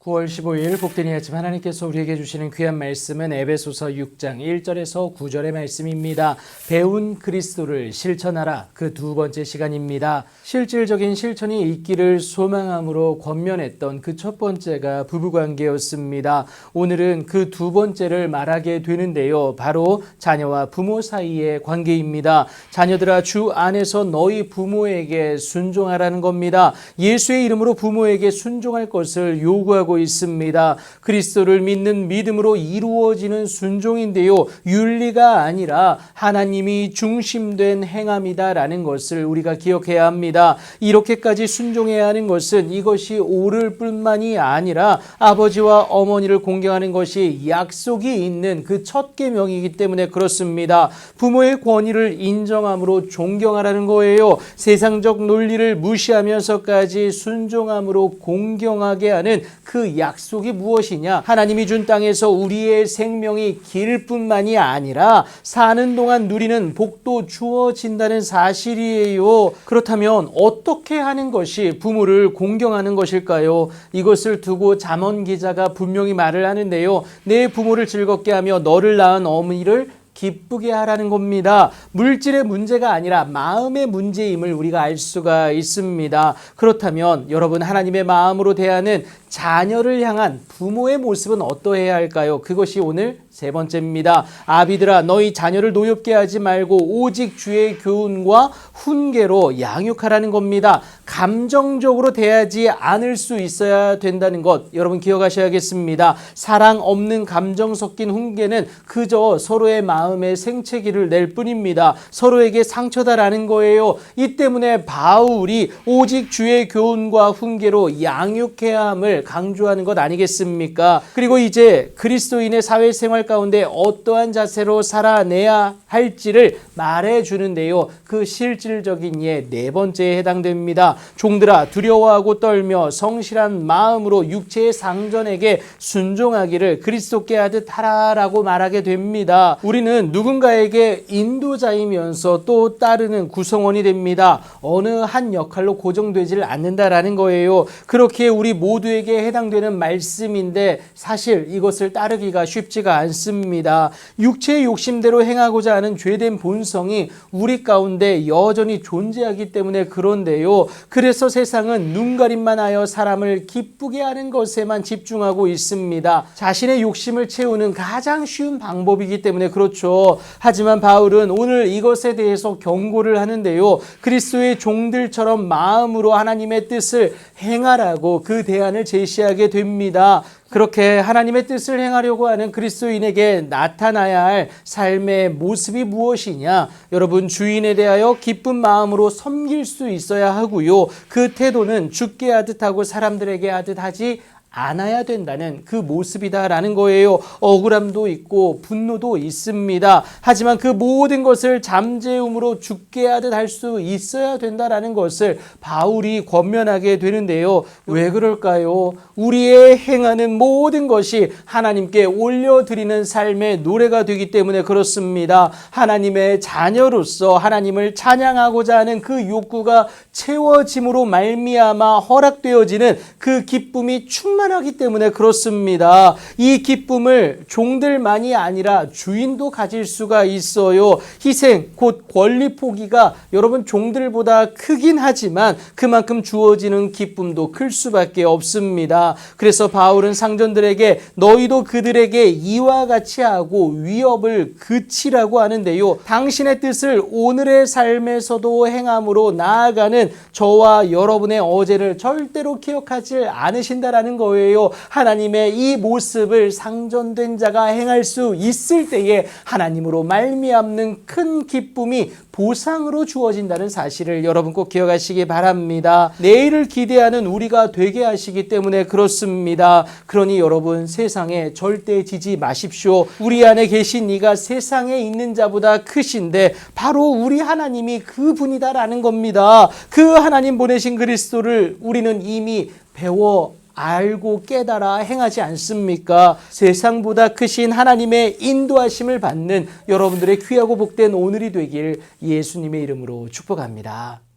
9월 15일 복되니 아침 하나님께서 우리에게 주시는 귀한 말씀은 에베소서 6장 1절에서 9절의 말씀입니다. 배운 그리스도를 실천하라. 그 두 번째 시간입니다. 실질적인 실천이 있기를 소망함으로 권면했던 그 첫 번째가 부부관계였습니다. 오늘은 그 두 번째를 말하게 되는데요. 바로 자녀와 부모 사이의 관계입니다. 자녀들아, 주 안에서 너희 부모에게 순종하라는 겁니다. 예수의 이름으로 부모에게 순종할 것을 요구하고 있습니다. 그리스도를 믿는 믿음으로 이루어지는 순종인데요. 윤리가 아니라 하나님이 중심된 행함이다라는 것을 우리가 기억해야 합니다. 이렇게까지 순종해야 하는 것은 이것이 옳을 뿐만이 아니라 아버지와 어머니를 공경하는 것이 약속이 있는 그 첫 계명이기 때문에 그렇습니다. 부모의 권위를 인정함으로 존경하라는 거예요. 세상적 논리를 무시하면서까지 순종함으로 공경하게 하는 그 약속이 무엇이냐? 하나님이 준 땅에서 우리의 생명이 길 뿐만이 아니라 사는 동안 누리는 복도 주어진다는 사실이에요. 그렇다면 어떻게 하는 것이 부모를 공경하는 것일까요? 이것을 두고 잠언 기자가 분명히 말을 하는데요. 내 부모를 즐겁게 하며 너를 낳은 어머니를 기쁘게 하라는 겁니다. 물질의 문제가 아니라 마음의 문제임을 우리가 알 수가 있습니다. 그렇다면 여러분, 하나님의 마음으로 대하는 자녀를 향한 부모의 모습은 어떠해야 할까요? 그것이 오늘 세 번째입니다. 아비들아, 너희 자녀를 노엽게 하지 말고 오직 주의 교훈과 훈계로 양육하라는 겁니다. 감정적으로 대하지 않을 수 있어야 된다는 것, 여러분 기억하셔야겠습니다. 사랑 없는 감정 섞인 훈계는 그저 서로의 마음에 생채기를 낼 뿐입니다. 서로에게 상처다라는 거예요. 이 때문에 바울이 오직 주의 교훈과 훈계로 양육해야 함을 강조하는 것 아니겠습니까? 그리고 이제 그리스도인의 사회생활 가운데 어떠한 자세로 살아내야 할지를 말해주는데요. 그 실질적인 예 네 번째에 해당됩니다. 종들아, 두려워하고 떨며 성실한 마음으로 육체의 상전에게 순종하기를 그리스도께 하듯 하라라고 말하게 됩니다. 우리는 누군가에게 인도자이면서 또 따르는 구성원이 됩니다. 어느 한 역할로 고정되지를 않는다라는 거예요. 그렇게 우리 모두에게 해당되는 말씀인데 사실 이것을 따르기가 쉽지가 않습니다. 육체의 욕심대로 행하고자 하는 죄된 본성이 우리 가운데 여전히 존재하기 때문에 그런데요. 그래서 세상은 눈가림만 하여 사람을 기쁘게 하는 것에만 집중하고 있습니다. 자신의 욕심을 채우는 가장 쉬운 방법이기 때문에 그렇죠. 하지만 바울은 오늘 이것에 대해서 경고를 하는데요. 그리스도의 종들처럼 마음으로 하나님의 뜻을 행하라고 그 대안을 제시하게 됩니다. 그렇게 하나님의 뜻을 행하려고 하는 그리스도인에게 나타나야 할 삶의 모습이 무엇이냐? 여러분, 주인에 대하여 기쁜 마음으로 섬길 수 있어야 하고요. 그 태도는 주께 하듯 하고 사람들에게 하듯 하지 않아야 된다는 그 모습이다라는 거예요. 억울함도 있고 분노도 있습니다. 하지만 그 모든 것을 잠재움으로 죽게 하듯 할 수 있어야 된다라는 것을 바울이 권면하게 되는데요. 왜 그럴까요? 우리의 행하는 모든 것이 하나님께 올려드리는 삶의 노래가 되기 때문에 그렇습니다. 하나님의 자녀로서 하나님을 찬양하고자 하는 그 욕구가 채워짐으로 말미암아 허락되어지는 그 기쁨이 충만하기 때문에 그렇습니다. 이 기쁨을 종들만이 아니라 주인도 가질 수가 있어요. 희생, 곧 권리 포기가 여러분 종들보다 크긴 하지만 그만큼 주어지는 기쁨도 클 수밖에 없습니다. 그래서 바울은 상전들에게 너희도 그들에게 이와 같이 하고 위협을 그치라고 하는데요. 당신의 뜻을 오늘의 삶에서도 행함으로 나아가는 저와 여러분의 어제를 절대로 기억하지 않으신다라는 거예요. 하나님의 이 모습을 상전된 자가 행할 수 있을 때에 하나님으로 말미암는 큰 기쁨이 보상으로 주어진다는 사실을 여러분 꼭 기억하시기 바랍니다. 내일을 기대하는 우리가 되게 하시기 때문에 그렇습니다. 그러니 여러분, 세상에 절대 지지 마십시오. 우리 안에 계신 이가 세상에 있는 자보다 크신데 바로 우리 하나님이 그분이다라는 겁니다. 그 하나님 보내신 그리스도를 우리는 이미 배워 알고 깨달아 행하지 않습니까? 세상보다 크신 하나님의 인도하심을 받는 여러분들의 귀하고 복된 오늘이 되길 예수님의 이름으로 축복합니다.